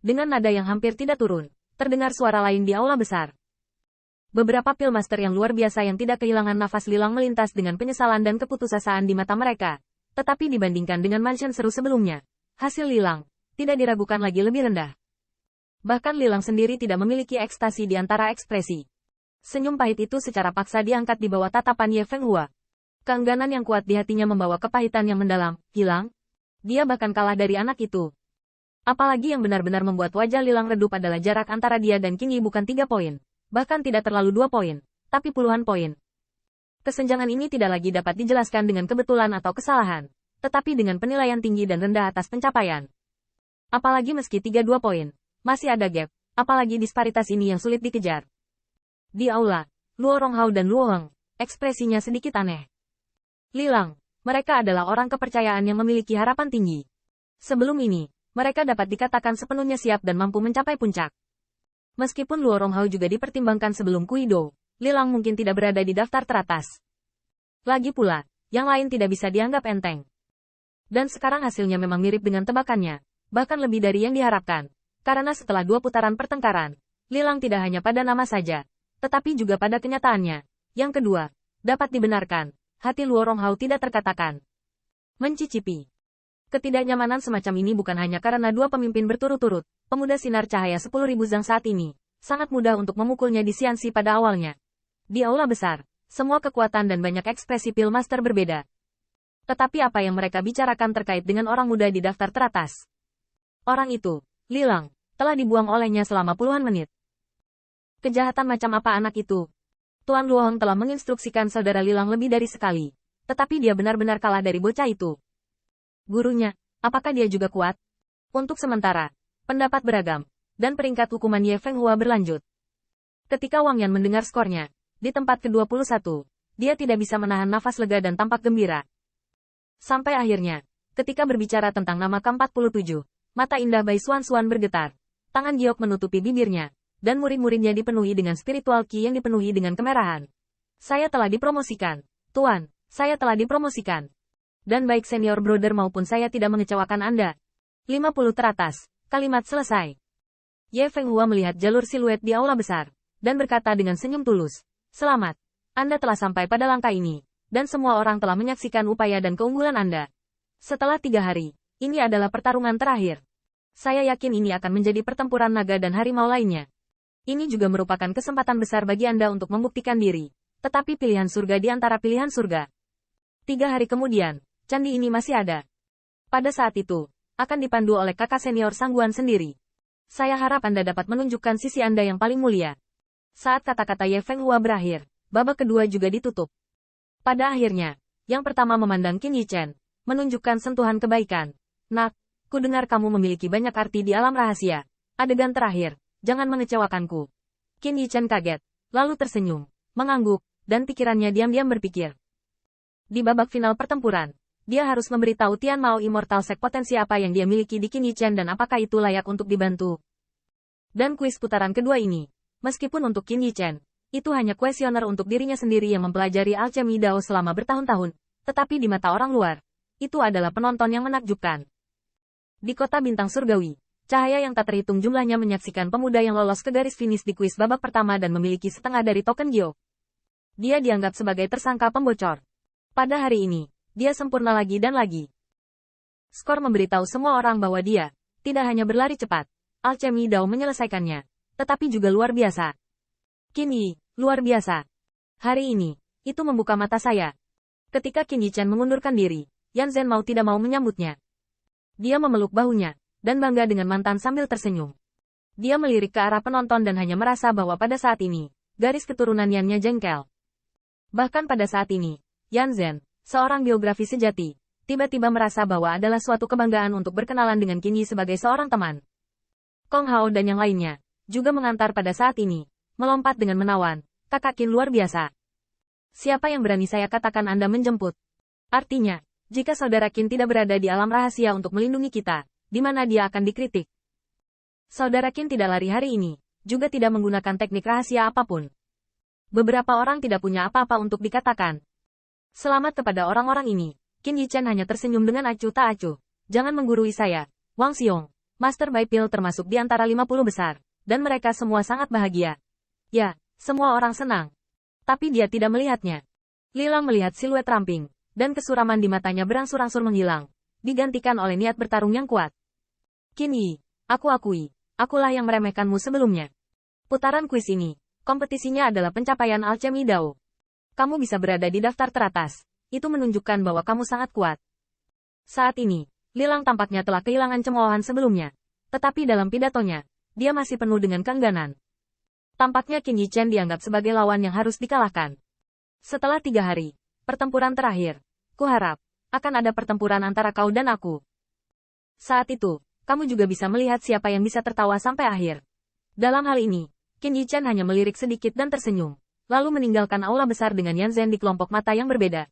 Dengan nada yang hampir tidak turun, terdengar suara lain di aula besar. Beberapa Pillmaster yang luar biasa yang tidak kehilangan nafas Lilang melintas dengan penyesalan dan keputusasaan di mata mereka. Tetapi dibandingkan dengan mansion seru sebelumnya, hasil Lilang tidak diragukan lagi lebih rendah. Bahkan Lilang sendiri tidak memiliki ekstasi di antara ekspresi. Senyum pahit itu secara paksa diangkat di bawah tatapan Ye Fenghua. Keengganan yang kuat di hatinya membawa kepahitan yang mendalam. Hilang? Dia bahkan kalah dari anak itu. Apalagi yang benar-benar membuat wajah Lilang redup adalah jarak antara dia dan Qin Yi bukan 3 poin. Bahkan tidak terlalu 2 poin, tapi puluhan poin. Kesenjangan ini tidak lagi dapat dijelaskan dengan kebetulan atau kesalahan, tetapi dengan penilaian tinggi dan rendah atas pencapaian. Apalagi meski 3-2 poin, masih ada gap, apalagi disparitas ini yang sulit dikejar. Di aula, Luo Ronghao dan Luo Heng, ekspresinya sedikit aneh. Lilang, mereka adalah orang kepercayaan yang memiliki harapan tinggi. Sebelum ini, mereka dapat dikatakan sepenuhnya siap dan mampu mencapai puncak. Meskipun Luo Ronghao juga dipertimbangkan sebelum Kuido, Lilang mungkin tidak berada di daftar teratas. Lagi pula, yang lain tidak bisa dianggap enteng. Dan sekarang hasilnya memang mirip dengan tebakannya, bahkan lebih dari yang diharapkan. Karena setelah 2 putaran pertengkaran, Lilang tidak hanya pada nama saja, tetapi juga pada kenyataannya. Yang kedua, dapat dibenarkan, hati Luo Ronghao tidak terkatakan. Mencicipi. Ketidaknyamanan semacam ini bukan hanya karena 2 pemimpin berturut-turut, pemuda sinar cahaya 10.000 zang saat ini, sangat mudah untuk memukulnya di Xianxi pada awalnya. Di aula besar, semua kekuatan dan banyak ekspresi Pillmaster berbeda. Tetapi apa yang mereka bicarakan terkait dengan orang muda di daftar teratas? Orang itu, Lilang, telah dibuang olehnya selama puluhan menit. Kejahatan macam apa anak itu? Tuan Luoheng telah menginstruksikan saudara Lilang lebih dari sekali, tetapi dia benar-benar kalah dari bocah itu. Gurunya, apakah dia juga kuat? Untuk sementara, pendapat beragam, dan peringkat hukuman Ye Fenghua berlanjut. Ketika Wang Yan mendengar skornya, di tempat ke-21, dia tidak bisa menahan nafas lega dan tampak gembira. Sampai akhirnya, ketika berbicara tentang nama ke-47, mata indah Bai Xuan bergetar, tangan giok menutupi bibirnya, dan murid-muridnya dipenuhi dengan spiritual qi yang dipenuhi dengan kemerahan. Saya telah dipromosikan, Tuan, saya telah dipromosikan. Dan baik senior brother maupun saya tidak mengecewakan Anda. 50 teratas, kalimat selesai. Ye Fenghua melihat jalur siluet di aula besar, dan berkata dengan senyum tulus, selamat, Anda telah sampai pada langkah ini, dan semua orang telah menyaksikan upaya dan keunggulan Anda. Setelah 3 hari, ini adalah pertarungan terakhir. Saya yakin ini akan menjadi pertempuran naga dan harimau lainnya. Ini juga merupakan kesempatan besar bagi Anda untuk membuktikan diri, tetapi pilihan surga di antara pilihan surga. 3 hari kemudian, candi ini masih ada. Pada saat itu, akan dipandu oleh kakak senior Sangguan sendiri. Saya harap Anda dapat menunjukkan sisi Anda yang paling mulia. Saat kata-kata Ye Fenghua berakhir, babak kedua juga ditutup. Pada akhirnya, yang pertama memandang Qin Yichen, menunjukkan sentuhan kebaikan. Nak, ku dengar kamu memiliki banyak arti di alam rahasia. Adegan terakhir, jangan mengecewakanku. Qin Yichen kaget, lalu tersenyum, mengangguk, dan pikirannya diam-diam berpikir. Di babak final pertempuran, dia harus memberitahu Tian Mao Immortal Sek potensi apa yang dia miliki di Qin Yichen dan apakah itu layak untuk dibantu. Dan kuis putaran kedua ini, meskipun untuk Qin Yichen, itu hanya kuesioner untuk dirinya sendiri yang mempelajari alchemy Dao selama bertahun-tahun, tetapi di mata orang luar, itu adalah penonton yang menakjubkan. Di kota bintang surgawi, cahaya yang tak terhitung jumlahnya menyaksikan pemuda yang lolos ke garis finish di kuis babak pertama dan memiliki setengah dari token Gyo. Dia dianggap sebagai tersangka pembocor. Pada hari ini, dia sempurna lagi dan lagi. Skor memberitahu semua orang bahwa dia tidak hanya berlari cepat, alchemy Dao menyelesaikannya, tetapi juga luar biasa. Qin Yi, luar biasa. Hari ini, itu membuka mata saya. Ketika Qin Yichen mengundurkan diri, Yan Zhen mau tidak mau menyambutnya. Dia memeluk bahunya, dan bangga dengan mantan sambil tersenyum. Dia melirik ke arah penonton dan hanya merasa bahwa pada saat ini, garis keturunan Yannya jengkel. Bahkan pada saat ini, Yan Zhen, seorang biografi sejati, tiba-tiba merasa bahwa adalah suatu kebanggaan untuk berkenalan dengan Qin Yi sebagai seorang teman. Kong Hao dan yang lainnya, juga mengantar pada saat ini, melompat dengan menawan, kakak Qin luar biasa. Siapa yang berani saya katakan Anda menjemput? Artinya, jika saudara Qin tidak berada di alam rahasia untuk melindungi kita, di mana dia akan dikritik? Saudara Qin tidak lari hari ini, juga tidak menggunakan teknik rahasia apapun. Beberapa orang tidak punya apa-apa untuk dikatakan. Selamat kepada orang-orang ini. Qin Yichen hanya tersenyum dengan acuh tak acuh. Jangan menggurui saya, Wang Xiong. Master Bai Pil termasuk di antara 50 besar, dan mereka semua sangat bahagia. Ya, semua orang senang. Tapi dia tidak melihatnya. Lilang melihat siluet ramping, dan kesuraman di matanya berangsur-angsur menghilang, digantikan oleh niat bertarung yang kuat. Qin Yi, aku akui, akulah yang meremehkanmu sebelumnya. Putaran kuis ini, kompetisinya adalah pencapaian alchemy Dao. Kamu bisa berada di daftar teratas, itu menunjukkan bahwa kamu sangat kuat. Saat ini, Lilang tampaknya telah kehilangan cemoohan sebelumnya. Tetapi dalam pidatonya, dia masih penuh dengan keengganan. Tampaknya Qin Yi Chen dianggap sebagai lawan yang harus dikalahkan. Setelah 3 hari, pertempuran terakhir, kuharap, akan ada pertempuran antara kau dan aku. Saat itu, kamu juga bisa melihat siapa yang bisa tertawa sampai akhir. Dalam hal ini, Qin Yi Chen hanya melirik sedikit dan tersenyum, lalu meninggalkan aula besar dengan Yan Zhen di kelompok mata yang berbeda.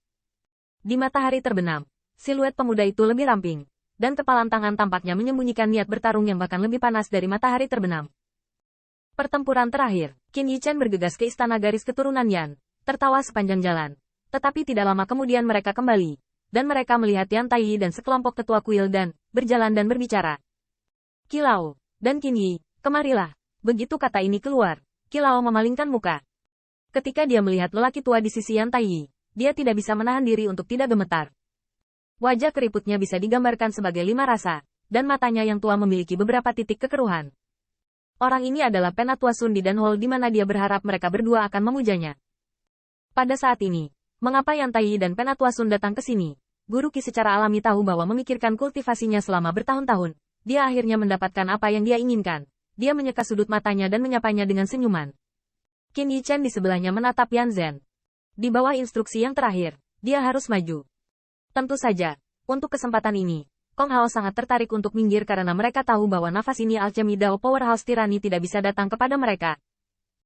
Di matahari terbenam, siluet pemuda itu lebih ramping, dan kepalan tangan tampaknya menyembunyikan niat bertarung yang bahkan lebih panas dari matahari terbenam. Pertempuran terakhir, Qin Yi Chen bergegas ke istana garis keturunan Yan, tertawa sepanjang jalan. Tetapi tidak lama kemudian mereka kembali, dan mereka melihat Yan Taiyi dan sekelompok ketua kuil dan berjalan dan berbicara. Kilao dan Qin Yi, kemarilah. Begitu kata ini keluar, Kilao memalingkan muka. Ketika dia melihat lelaki tua di sisi Yan Taiyi, dia tidak bisa menahan diri untuk tidak gemetar. Wajah keriputnya bisa digambarkan sebagai 5 rasa, dan matanya yang tua memiliki beberapa titik kekeruhan. Orang ini adalah Penatua Sun di Dan Hall di mana dia berharap mereka berdua akan memujanya. Pada saat ini, mengapa Yan Taiyi dan Penatua Sun datang ke sini? Guru Qi secara alami tahu bahwa memikirkan kultivasinya selama bertahun-tahun, dia akhirnya mendapatkan apa yang dia inginkan. Dia menyeka sudut matanya dan menyapanya dengan senyuman. Qin Yi Chen di sebelahnya menatap Yan Zhen. Di bawah instruksi yang terakhir, dia harus maju. Tentu saja, untuk kesempatan ini, Kong Hao sangat tertarik untuk minggir karena mereka tahu bahwa nafas ini alchemy Dao Powerhouse Tirani tidak bisa datang kepada mereka,